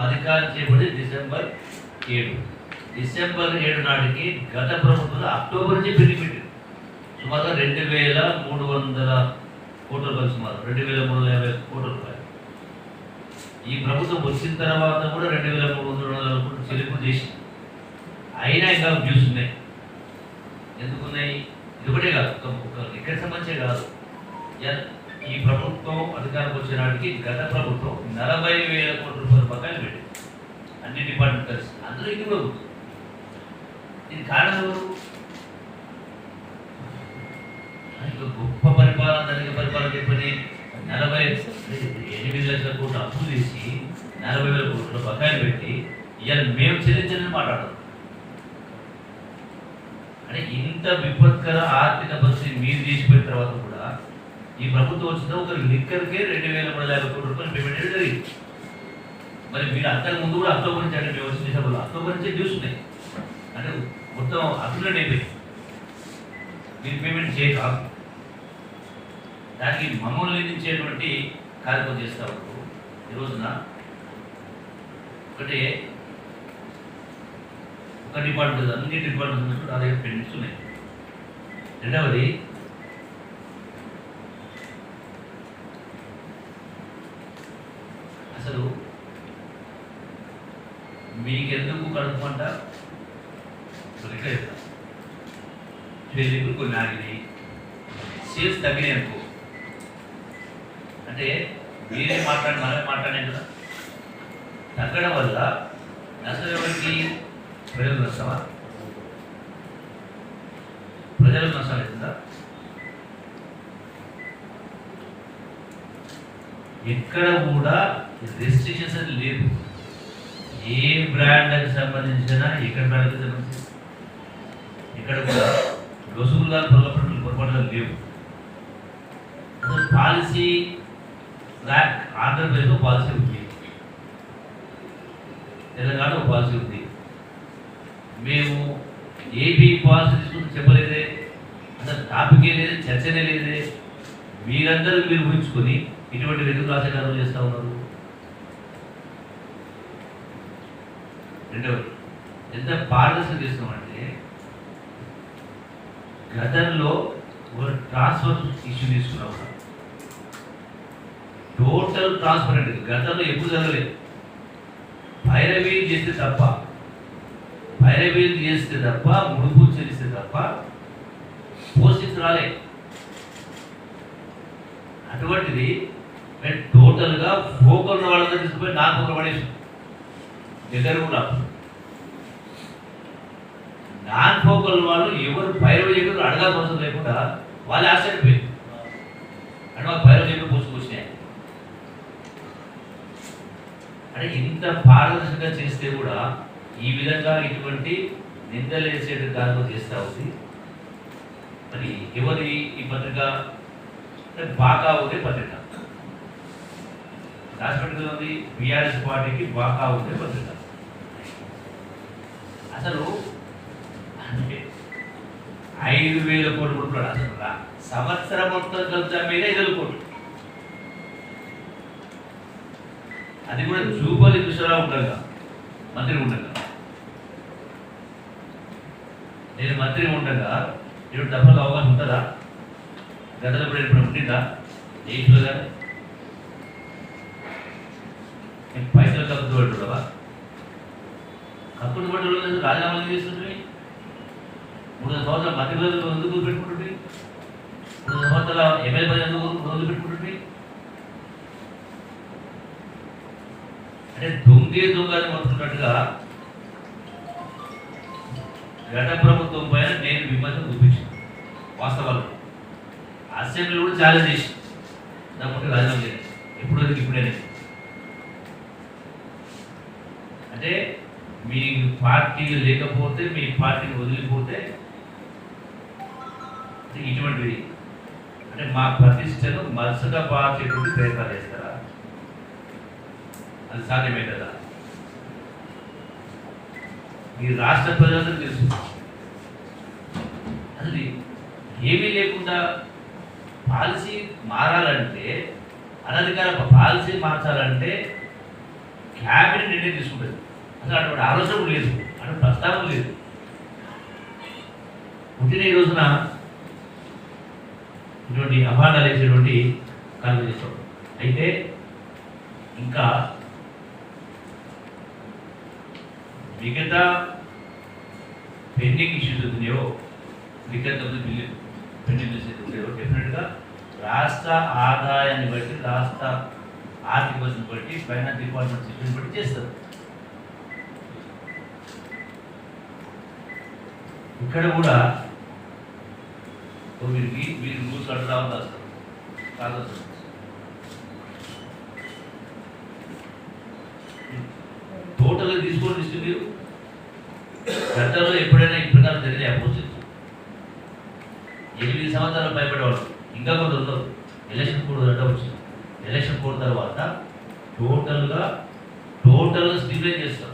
అధికారం చేపడి డిసెంబర్ 7 నాటికి గత ప్రభుత్వం అక్టోబర్ నుంచి పెరిగిపెట్టింది. సుమారు 2,300 కోట్ల రూపాయలు, సుమారు 2,350 కోట్ల రూపాయలు. ఈ ప్రభుత్వం వచ్చిన తర్వాత కూడా 2,300 కోట్లు చెల్లింపు చేసింది. అయినా ఇంకా డ్యూస్ ఉన్నాయి. ఎందుకున్నాయి? ఇది ఒకటే కాదు, ఇక్కడ సంబంధించే కాదు. ఈ ప్రభుత్వం అధికారంకి వచ్చే నాటికి గత ప్రభుత్వం 40,000 కోట్ల రూపాయల బకాయిలు పెట్టింది అన్ని డిపార్ట్మెంట్ కలిసి. అందులో ఇది కూడా ఇది కారణం ఎవరు? గొప్ప పరిపాలన, ధనిక పరిపాలన చెప్పని 8 లక్షల కోట్లు అప్పు చేసి 40,000 కోట్ల బకాయిలు పెట్టి ఇవాళ మేము చెల్లించాలని మాట్లాడతాం. అంటే ఇంత విపత్కర ఆర్థిక పరిస్థితి మీరు చేసిపోయిన తర్వాత కూడా ఈ ప్రభుత్వం వచ్చిన ఒక లిక్కర్కే 2,350 కోట్ల రూపాయలు పేమెంట్ చేయడం జరిగింది. మరి మీరు అంతకు ముందు కూడా అక్టోబర్ నుంచి, అంటే మేము వచ్చిన అక్టోబర్ నుంచే డ్యూస్ ఉన్నాయి. అంటే మొత్తం అక్టోబర్ అయిపోయింది. మీరు పేమెంట్ చేయక దానికి మమ్మల్ని నిందించేటువంటి కార్యక్రమం చేస్తూ ఉంటారు. ఈ రోజున ఒక డిపార్ట్మెంట్, అన్ని డిపార్ట్మెంట్స్ నా దగ్గర పెండింగ్స్ ఉన్నాయి. రెండవది, అసలు మీకెందుకు కడుపుమంట చెల్లింపులు కొన్ని ఆగినాయి, సేల్స్ తగ్గినాయి అనుకో, అంటే మీరే మనమే మాట్లాడాం కదా. తగ్గడం వల్ల నష్టం ఎవరికి? ప్రజలకు నష్టమా? ప్రజలకు నష్టం అవుతుందా? ఎక్కడ కూడా రెస్ట్రిక్షన్స్ అని లేవు. ఏ బ్రాండ్కి సంబంధించిన, ఎక్కడ బ్రాండ్కి సంబంధించిన ఇక్కడ కూడా రసగుల్లాలు పొరపాట్లు లేవు. అసలు పాలసీ ట్రాక్ ఆంధ్రప్రదేశ్లో పాలసీ ఉంది, తెలంగాణ పాలసీ ఉంది. మేము ఏపీ పాలసీ తీసుకుని చెప్పలేదే, అసలు టాపికే లేదు, చర్చనే లేదే. మీరందరూ మీరు ఊహించుకొని ఇటువంటి ఎందుకు రాజకీయాలు చేస్తూ ఉన్నారు? రెండవది, ఎంత పారదర్శకం చేస్తామంటే గతంలో ఒక ట్రాన్స్ఫర్ ఇష్యూ తీసుకున్నాం, టోటల్ ట్రాన్స్పరెంట్. గతంలో ఎప్పుడు జరగలేదు. పైరవీలు చేస్తే తప్ప ముడుపు చెల్లిస్తే తప్ప పోస్టింగ్స్ రాలే. అటువంటిది మేము టోటల్గా ఫోకల్ ఉన్న వాళ్ళందరూ తీసుకుపోయి నాన్ ఫోకల్ పడేసి దగ్గర కూడా నాన్ ఫోకల్ వాళ్ళు ఎవరు పైరవి చెప్పి అడగాల్సిన అవసరం లేకుండా వాళ్ళు ఆశ్చర్యపోయింది. అంటే వాళ్ళు పైరవి చెప్పి పోసుకొచ్చినాయి. అంటే ఇంత పారదర్శకంగా చేస్తే కూడా ఈ విధంగా ఇటువంటి నిందలేసే కార్యక్రమం చేస్తూ ఉంది. మరి ఎవరి ఈ పత్రిక? బాకా ఉండే పత్రిక, రాష్ట్రపతి ఉంది, బీఆర్ఎస్ పార్టీకి బాకా ఉండే పత్రిక. అసలు 5,000 కోట్ల రూపాయలు, అసలు సంవత్సరం మొత్తం కలిసి మీద 5,000 కోట్లు. అది కూడా జూపల్లి కృష్ణరావు ఉండగా, మంత్రి ఉండగా, నేను మంత్రి ఉండగా ఇప్పుడు తప్పక అవకాశం ఉంటుందా? గతంలో ఇప్పుడు ఉండిందా? జైట్లో కానీ నేను పైసలు కక్కుతూ పెట్టుకుంటావా? కక్కుడు పట్టు రాజీనామాలు చేస్తుంటే 3 సంవత్సరాల మంత్రి రోజులు ఎందుకు పెట్టుకుంటుంటే, 3 సంవత్సరాల ఎమ్మెల్యే పది ఎందుకు రోజులు పెట్టుకుంటుంటే, అంటే దొంగ అని మొత్తున్నట్టుగా గత ప్రభుత్వం పైన నేను విమర్శ చూపించాను. వాస్తవాలు అసెంబ్లీ కూడా ఛాలెంజ్ చేసి దానికి రాజీనామా లేదు. ఎప్పుడు ఇప్పుడే అంటే మీ పార్టీ లేకపోతే, మీ పార్టీని వదిలిపోతే ఇటువంటివి అంటే మా ప్రతిష్టను మరుసగా పార్చేటువంటి ప్రయత్నాలు చేస్తారా? అది సాధ్యమే కదా? ఈ రాష్ట్ర ప్రజలందరూ తెలుసు. అసలు ఏమీ లేకుండా పాలసీ మారాలంటే, అనధికార పాలసీ మార్చాలంటే క్యాబినెట్ నిర్ణయం తీసుకుంటుంది. అసలు అటువంటి ఆలోచన లేదు, అటువంటి ప్రస్తావన లేదు. పుట్టిన ఈ రోజున ఇటువంటి అభాండాలు వేసేటువంటి కాలం చేస్తాం. అయితే ఇంకా మిగతా పెండింగ్ ఇష్యూస్ ఉన్నాయో, మిగతా బిల్లు పెండింగ్ ఇష్యూస్ ఉన్నాయో డెఫినెట్గా రాష్ట్ర ఆదాయాన్ని బట్టి, రాష్ట్ర ఆర్థిక పరిస్థితిని బట్టి, ఫైనాన్స్ డిపార్ట్మెంట్ సిస్టమ్ బట్టి చేస్తారు. ఇక్కడ కూడా మీరు రూల్స్ అడ్డు రావాలి రాస్తారు కాదు. టోటల్గా తీసుకోవడం ఇష్టం మీరు గతంలో ఎప్పుడైనా ఈ ప్రకారం జరిగిన అపోజిట్ 8 సంవత్సరాలు భయపడేవాళ్ళు ఇంకా కొంత ఉండదు. ఎలక్షన్ కోడ్ అడ్డ వచ్చింది. ఎలక్షన్ కోడ్ తర్వాత టోటల్గా స్టిమ్యులేట్ చేస్తారు.